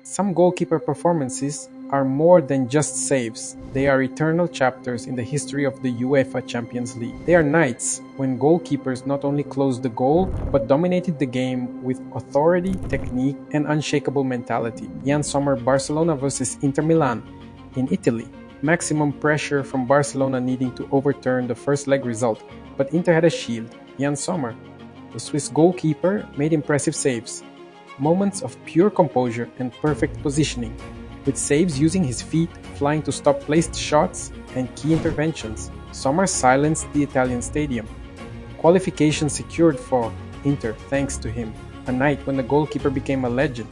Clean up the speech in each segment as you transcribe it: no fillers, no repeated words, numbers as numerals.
Some goalkeeper performances are more than just saves. They are eternal chapters in the history of the UEFA Champions League. They are nights when goalkeepers not only closed the goal, but dominated the game with authority, technique, and unshakable mentality. Yann Sommer, Barcelona vs Inter Milan in Italy. Maximum pressure from Barcelona needing to overturn the first leg result, but Inter had a shield, Yann Sommer. The Swiss goalkeeper made impressive saves. Moments of pure composure and perfect positioning, with saves using his feet, flying to stop placed shots, and key interventions. Sommer silenced the Italian stadium. Qualification secured for Inter thanks to him, a night when the goalkeeper became a legend.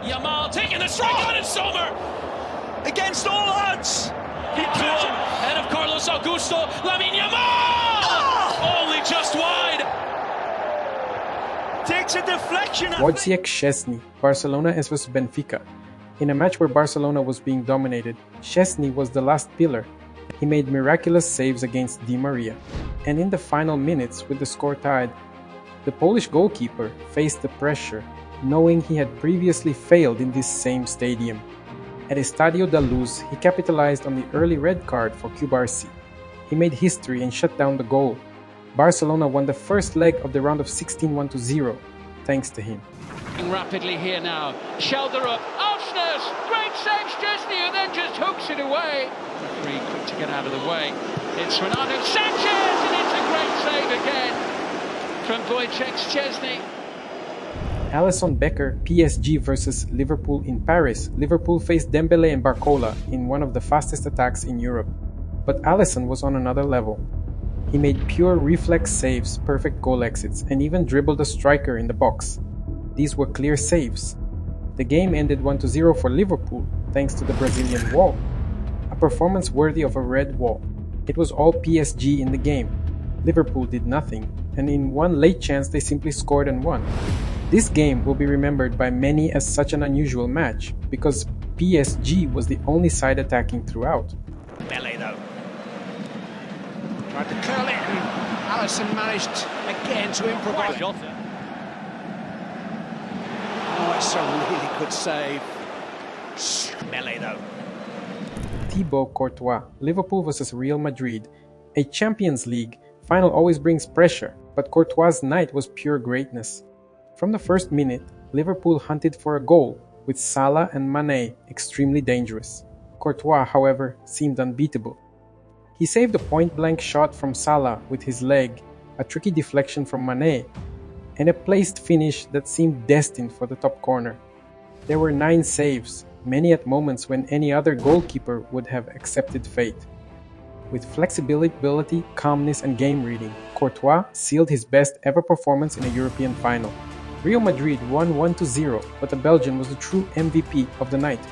Yamal taking the strike on it, Sommer! Against all odds! Head of Carlos Augusto, Lamine Yamal! Only just wide! Takes a deflection. Wojciech Szczesny, Barcelona vs Benfica. In a match where Barcelona was being dominated, Szczesny was the last pillar. He made miraculous saves against Di Maria. And in the final minutes, with the score tied, the Polish goalkeeper faced the pressure, knowing he had previously failed in this same stadium. At Estadio da Luz, he capitalized on the early red card for QBarC. He made history and shut down the goal. Barcelona won the first leg of the round of 16 1-0, thanks to him. Rapidly here now, shoulder up, Arsenal's great save, Szczęsny, who then just hooks it away. Referee quick to get out of the way. It's Renato Sanchez, and it's a great save again from Wojciech Szczesny. Alisson Becker, PSG vs Liverpool in Paris. Liverpool faced Dembele and Barcola in one of the fastest attacks in Europe. But Alisson was on another level. He made pure reflex saves, perfect goal exits, and even dribbled a striker in the box. These were clear saves. The game ended 1-0 for Liverpool, thanks to the Brazilian wall. A performance worthy of a red wall. It was all PSG in the game. Liverpool did nothing, and in one late chance they simply scored and won. This game will be remembered by many as such an unusual match, because PSG was the only side attacking throughout. Melee though. Tried to curl it, and Alisson managed again to improvise. Oh, it's a really good save. Melee though. Thibaut Courtois, Liverpool vs Real Madrid. A Champions League final always brings pressure, but Courtois' night was pure greatness. From the first minute, Liverpool hunted for a goal, with Salah and Mane extremely dangerous. Courtois, however, seemed unbeatable. He saved a point-blank shot from Salah with his leg, a tricky deflection from Mane, and a placed finish that seemed destined for the top corner. There were 9 saves, many at moments when any other goalkeeper would have accepted fate. With flexibility, calmness, and game reading, Courtois sealed his best ever performance in a European final. Real Madrid won 1-0, but the Belgian was the true MVP of the night.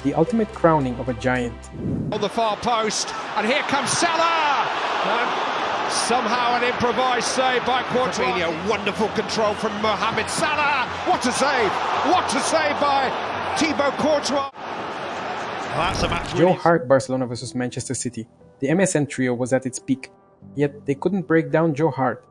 The ultimate crowning of a giant. On the far post, and here comes Salah! And somehow an improvised save by Courtois. Wonderful control from Mohamed Salah! What a save! What a save by Thibaut Courtois! That's a match. Joe Hart, Barcelona vs Manchester City. The MSN trio was at its peak, yet they couldn't break down Joe Hart.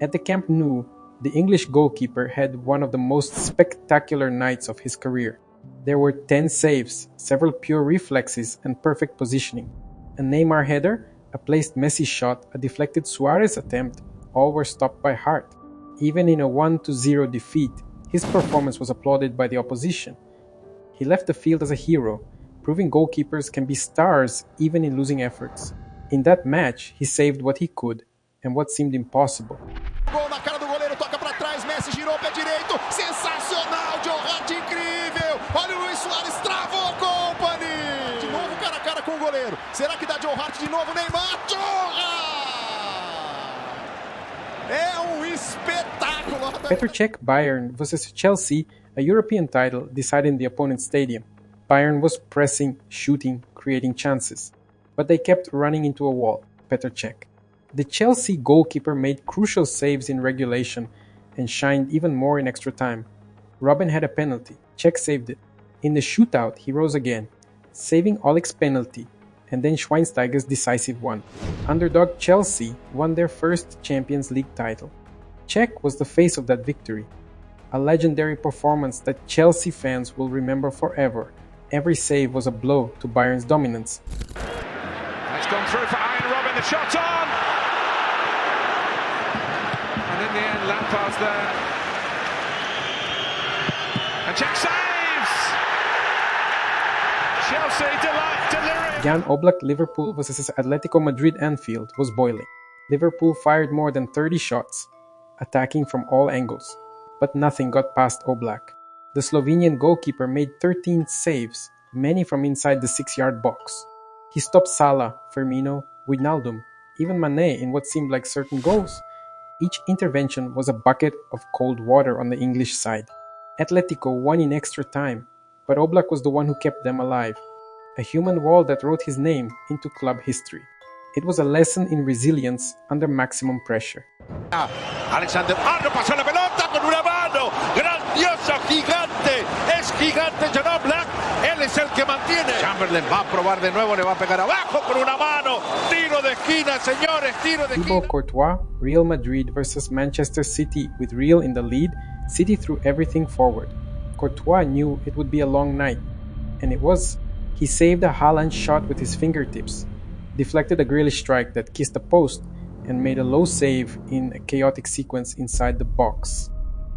At the Camp Nou, the English goalkeeper had one of the most spectacular nights of his career. There were 10 saves, several pure reflexes, and perfect positioning. A Neymar header, a placed Messi shot, a deflected Suarez attempt, all were stopped by Hart. Even in a 1-0 defeat, his performance was applauded by the opposition. He left the field as a hero, proving goalkeepers can be stars even in losing efforts. In that match, he saved what he could, and what seemed impossible. Gol na cara do goleiro, toca pra trás, Messi girou pé direito, sensacional, Joe Hart incrível, olha o Luiz Suárez, travou Company, de novo cara a cara com o goleiro, será que dá Joe Hart de novo, Neymar, é espetáculo. Petr Cech Bayern vs Chelsea, a European title decided in the opponent's stadium. Bayern was pressing, shooting, creating chances, but they kept running into a wall. Petr Cech. The Chelsea goalkeeper made crucial saves in regulation and shined even more in extra time. Robben had a penalty. Cech saved it. In the shootout, he rose again, saving Oblak's penalty, and then Schweinsteiger's decisive one. Underdog Chelsea won their first Champions League title. Cech was the face of that victory. A legendary performance that Chelsea fans will remember forever. Every save was a blow to Bayern's dominance. It's gone through for Ian Robin, the shot on! And in the end, Lampard's there. And Cech saves! Chelsea delirium! Yann Oblak Liverpool vs Atletico Madrid Anfield was boiling. Liverpool fired more than 30 shots, attacking from all angles, but nothing got past Oblak. The Slovenian goalkeeper made 13 saves, many from inside the 6-yard box. He stopped Salah, Firmino, Wijnaldum, even Mane in what seemed like certain goals. Each intervention was a bucket of cold water on the English side. Atletico won in extra time, but Oblak was the one who kept them alive. A human wall that wrote his name into club history. It was a lesson in resilience under maximum pressure. Alexander Arno pasó la pelota con una mano. Grandioso, gigante. Es gigante Jan Oblak. Él es el que mantiene. Chamberlain va a probar de nuevo, le va a pegar abajo con una mano. Tiro de esquina, señores, tiro de esquina. Thibaut Courtois, Real Madrid versus Manchester City with Real in the lead. City threw everything forward. Courtois knew it would be a long night, and it was. He saved a Haaland shot with his fingertips, deflected a Grealish strike that kissed the post, and made a low save in a chaotic sequence inside the box.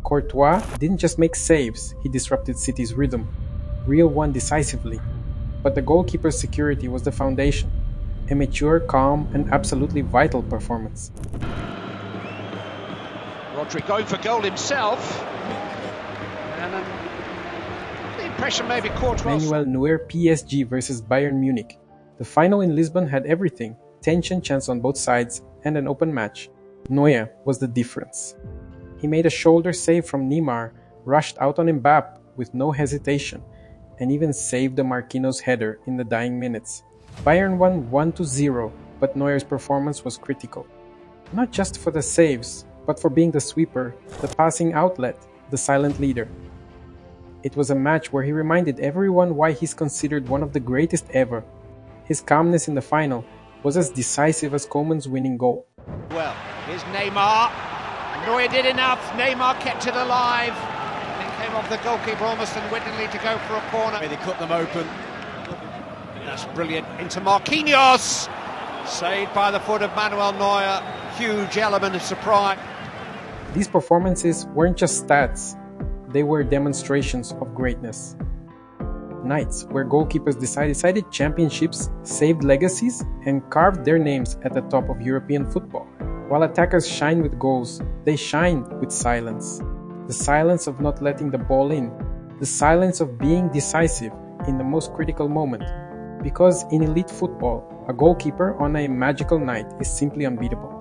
Courtois didn't just make saves, he disrupted City's rhythm. Real won decisively, but the goalkeeper's security was the foundation. A mature, calm, and absolutely vital performance. Rodri going for goal himself. And the impression maybe Courtois. Manuel Neuer PSG versus Bayern Munich. The final in Lisbon had everything, tension, chance on both sides, and an open match. Neuer was the difference. He made a shoulder save from Neymar, rushed out on Mbappe with no hesitation, and even saved the Marquinhos header in the dying minutes. Bayern won 1-0, but Neuer's performance was critical. Not just for the saves, but for being the sweeper, the passing outlet, the silent leader. It was a match where he reminded everyone why he's considered one of the greatest ever. His calmness in the final was as decisive as Koeman's winning goal. Well, here's Neymar. Neuer did enough. Neymar kept it alive. And came off the goalkeeper almost unwittingly to go for a corner. They cut them open. That's brilliant. Into Marquinhos. Saved by the foot of Manuel Neuer. Huge element of surprise. These performances weren't just stats. They were demonstrations of greatness. Nights where goalkeepers decided championships, saved legacies, and carved their names at the top of European football. While attackers shine with goals, they shine with silence. The silence of not letting the ball in. The silence of being decisive in the most critical moment. Because in elite football, a goalkeeper on a magical night is simply unbeatable.